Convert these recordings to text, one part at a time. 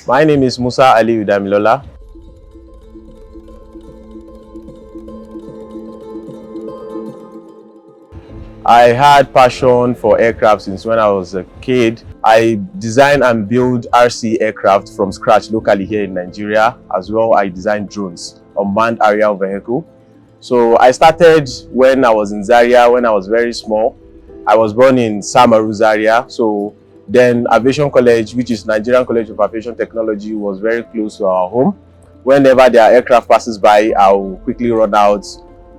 My name is Musa Aliyu Damilola. I had passion for aircraft since when I was a kid. I design and build RC aircraft from scratch locally here in Nigeria. As well, I design drones, unmanned aerial vehicle. So I started when I was in Zaria, when I was very small. I was born in Samaru, Zaria. So then Aviation College, which is Nigerian College of Aviation Technology, was very close to our home. Whenever their aircraft passes by, I'll quickly run out,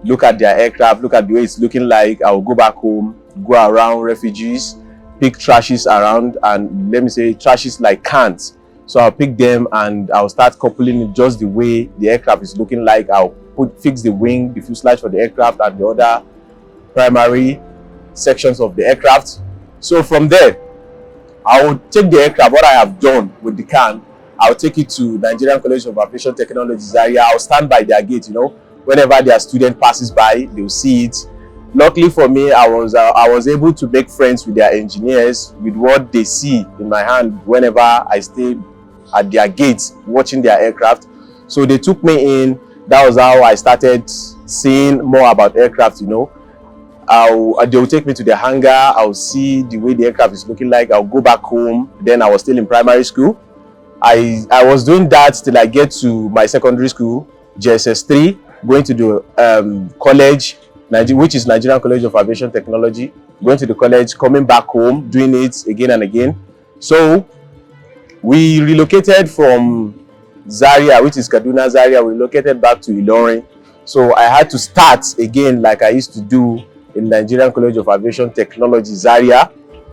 look at their aircraft, look at the way it's looking like. I'll go back home, go around refugees, pick trashes around, and let me say trashes like cans. So I'll pick them and I'll start coupling it just the way the aircraft is looking like. I'll fix the wing, the fuselage for the aircraft, and the other primary sections of the aircraft. So from there, I will take the aircraft, what I have done with the can, I'll take it to Nigerian College of Aviation Technology Zaria. I'll stand by their gate, whenever their student passes by, they'll see it. Luckily for me, I was able to make friends with their engineers with what they see in my hand whenever I stay at their gates watching their aircraft. So they took me in. That was how I started seeing more about aircraft. They'll take me to the hangar. I'll see the way the aircraft is looking like. I'll go back home. Then I was still in primary school. I was doing that till I get to my secondary school, JSS3, going to the college, which is Nigerian College of Aviation Technology. Going to the college, coming back home, doing it again and again. So we relocated from Zaria, which is Kaduna, Zaria. We relocated back to Ilorin. So I had to start again like I used to do in Nigerian College of Aviation Technology, Zaria,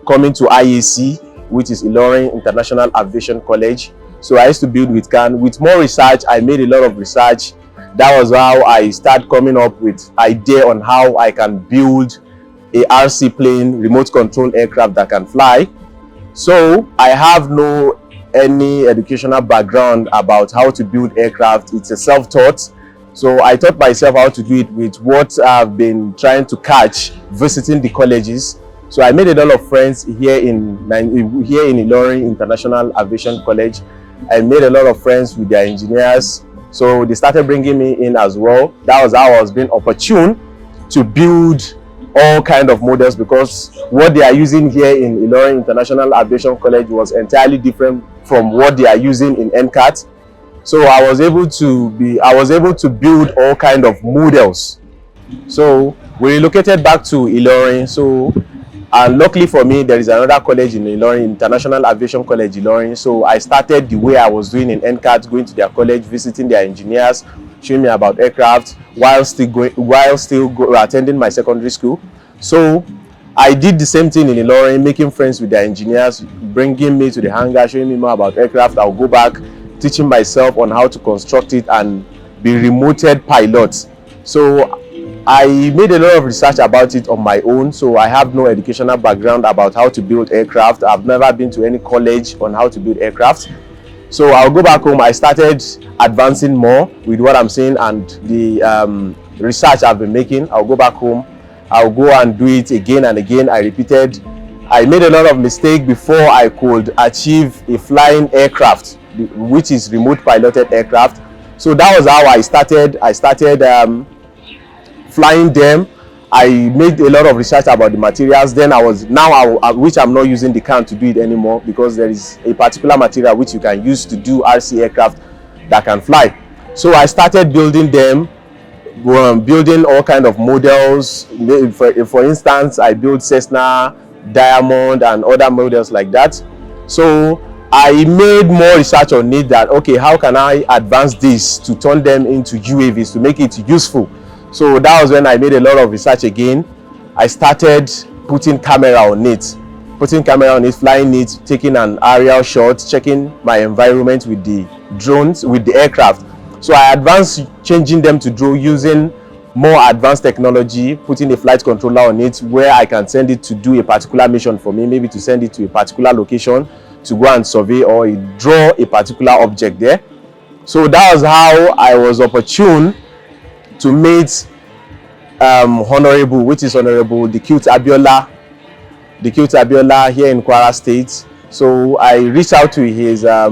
coming to IAC, which is Ilorin International Aviation College. So I used to build with CAN. With more research, I made a lot of research. That was how I started coming up with idea on how I can build a RC plane, remote control aircraft that can fly. So I have no any educational background about how to build aircraft. It's a self-taught. So I taught myself how to do it with what I've been trying to catch visiting the colleges. So I made a lot of friends here in Ilorin International Aviation College. I made a lot of friends with their engineers. So they started bringing me in as well. That was how I was being opportune to build all kind of models, because what they are using here in Ilorin International Aviation College was entirely different from what they are using in NCAT. So I was able to build all kind of models. So we relocated back to Ilorin. And luckily for me, there is another college in Ilorin, International Aviation College Ilorin. So I started the way I was doing in NCAT, going to their college, visiting their engineers, showing me about aircraft while still attending my secondary school. So I did the same thing in Ilorin, making friends with their engineers, bringing me to the hangar, showing me more about aircraft. I'll go back, teaching myself on how to construct it and be remoted pilot. So I made a lot of research about it on my own. So I have no educational background about how to build aircraft. I've never been to any college on how to build aircraft. So I'll go back home. I started advancing more with what I'm saying and the research I've been making. I'll go back home. I'll go and do it again and again. I repeated. I made a lot of mistakes before I could achieve a flying aircraft, which is remote piloted aircraft. So that was how I started. I started flying them. I made a lot of research about the materials. Then which I'm not using the can to do it anymore, because there is a particular material which you can use to do RC aircraft that can fly. So I started building them, building all kind of models. For instance, I built Cessna, Diamond, and other models like that. So I made more research on it, that okay, how can I advance this to turn them into UAVs, to make it useful. So that was when I made a lot of research again. I started putting camera on it, flying it, taking an aerial shot, checking my environment with the drones, with the aircraft. So I advanced, changing them to drone using more advanced technology, putting a flight controller on it where I can send it to do a particular mission for me, maybe to send it to a particular location to go and survey or draw a particular object there. So that was how I was opportune to meet Honorable, which is Honorable Abiola here in Kwara State. So I reached out to his I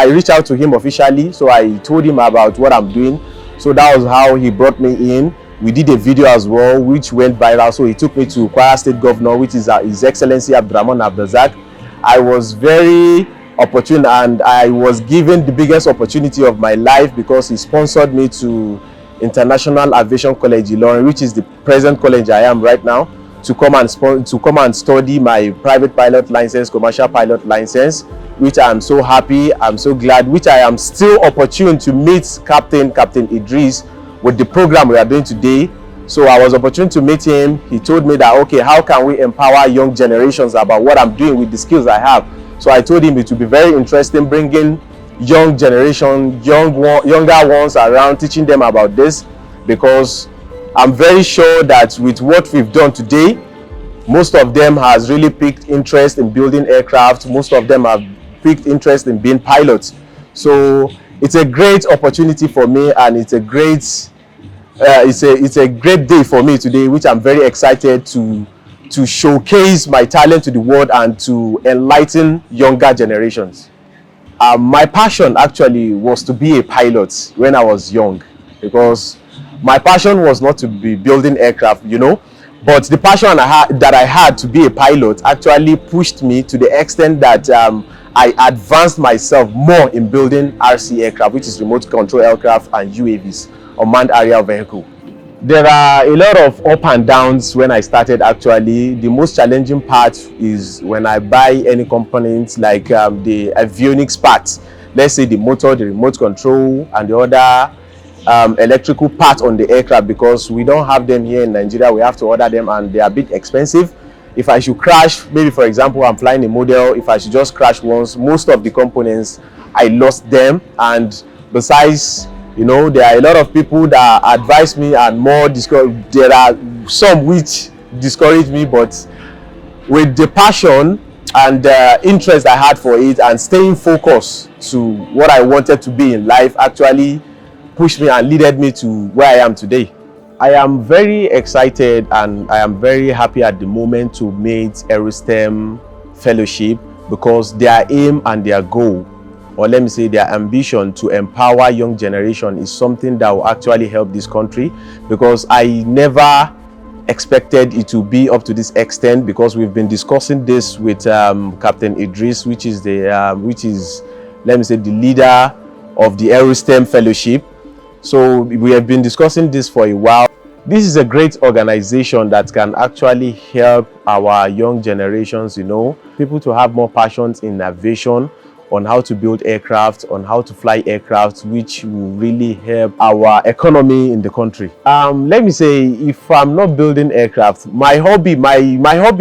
reached out to him officially. So I told him about what I'm doing. So that was how he brought me in. We did a video as well, which went viral. So he took me to Kwara State Governor, which is His Excellency Abdurrahman Abdazak. I was very opportune, and I was given the biggest opportunity of my life because he sponsored me to International Aviation College Ilorin, which is the present college I am right now, to come and study my private pilot license, commercial pilot license, which I'm so happy, I'm so glad, which I am still opportune to meet Captain Idris with the program we are doing today. So I was opportune to meet him. He told me that, okay, how can we empower young generations about what I'm doing with the skills I have? So I told him it would be very interesting bringing young generation, younger ones around, teaching them about this, because I'm very sure that with what we've done today, most of them has really piqued interest in building aircraft. Most of them have piqued interest in being pilots. So it's a great opportunity for me, and it's a great day for me today, which I'm very excited to showcase my talent to the world and to enlighten younger generations. My passion actually was to be a pilot when I was young, because my passion was not to be building aircraft, but the passion that I had to be a pilot actually pushed me to the extent that I advanced myself more in building RC aircraft, which is remote control aircraft and UAVs, unmanned aerial vehicle. There are a lot of up and downs when I started. Actually, the most challenging part is when I buy any components like the avionics parts, let's say the motor, the remote control, and the other electrical part on the aircraft, because we don't have them here in Nigeria. We have to order them, and they are a bit expensive. If I should crash, maybe for example I'm flying a model, if I should just crash once, most of the components I lost them. And besides, there are a lot of people that advise me, and there are some which discourage me, but with the passion and interest I had for it, and staying focused to what I wanted to be in life, actually pushed me and led me to where I am today. I am very excited and I am very happy at the moment to meet Aerostem Fellowship, because their aim and their goal, or let me say their ambition to empower young generation, is something that will actually help this country, because I never expected it to be up to this extent, because we've been discussing this with Captain Idris, which is let me say the leader of the Aerostem Fellowship. So we have been discussing this for a while. This is a great organization that can actually help our young generations, people to have more passions in aviation, on how to build aircraft, on how to fly aircraft, which will really help our economy in the country. Let me say, if I'm not building aircraft, my hobby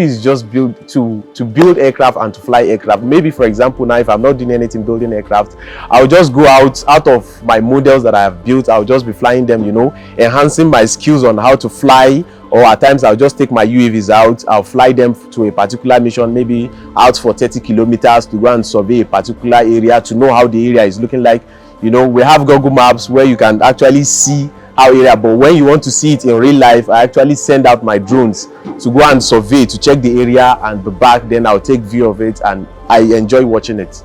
is just to build aircraft and to fly aircraft. Maybe for example now, if I'm not doing anything building aircraft, I'll just go out of my models that I have built. I'll just be flying them, enhancing my skills on how to fly. Or at times I'll just take my UAVs out, I'll fly them to a particular mission, maybe out for 30 kilometers to go and survey a particular area, to know how the area is looking like. We have Google Maps where you can actually see our area, but when you want to see it in real life, I actually send out my drones to go and survey, to check the area and be back. Then I'll take view of it, and I enjoy watching it.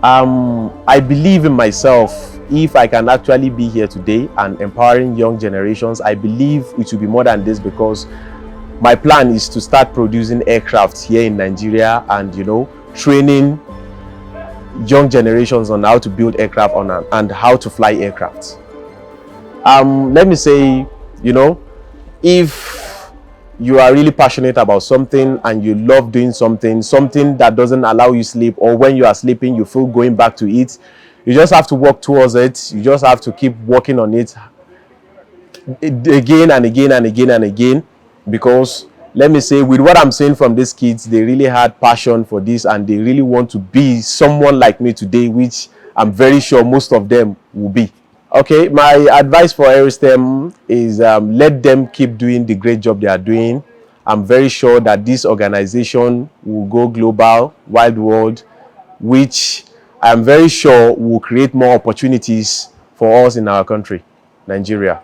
I believe in myself. If I can actually be here today and empowering young generations, I believe it will be more than this, because my plan is to start producing aircraft here in Nigeria and training young generations on how to build aircraft and how to fly aircraft. Let me say, if you are really passionate about something and you love doing something that doesn't allow you sleep, or when you are sleeping you feel going back to it, you just have to work towards it. You just have to keep working on it again and again and again and again, because let me say, with what I'm saying from these kids, they really had passion for this, and they really want to be someone like me today, which I'm very sure most of them will be. Okay, my advice for Aerostem is let them keep doing the great job they are doing. I'm very sure that this organization will go global, wide world, which I'm very sure will create more opportunities for us in our country, Nigeria.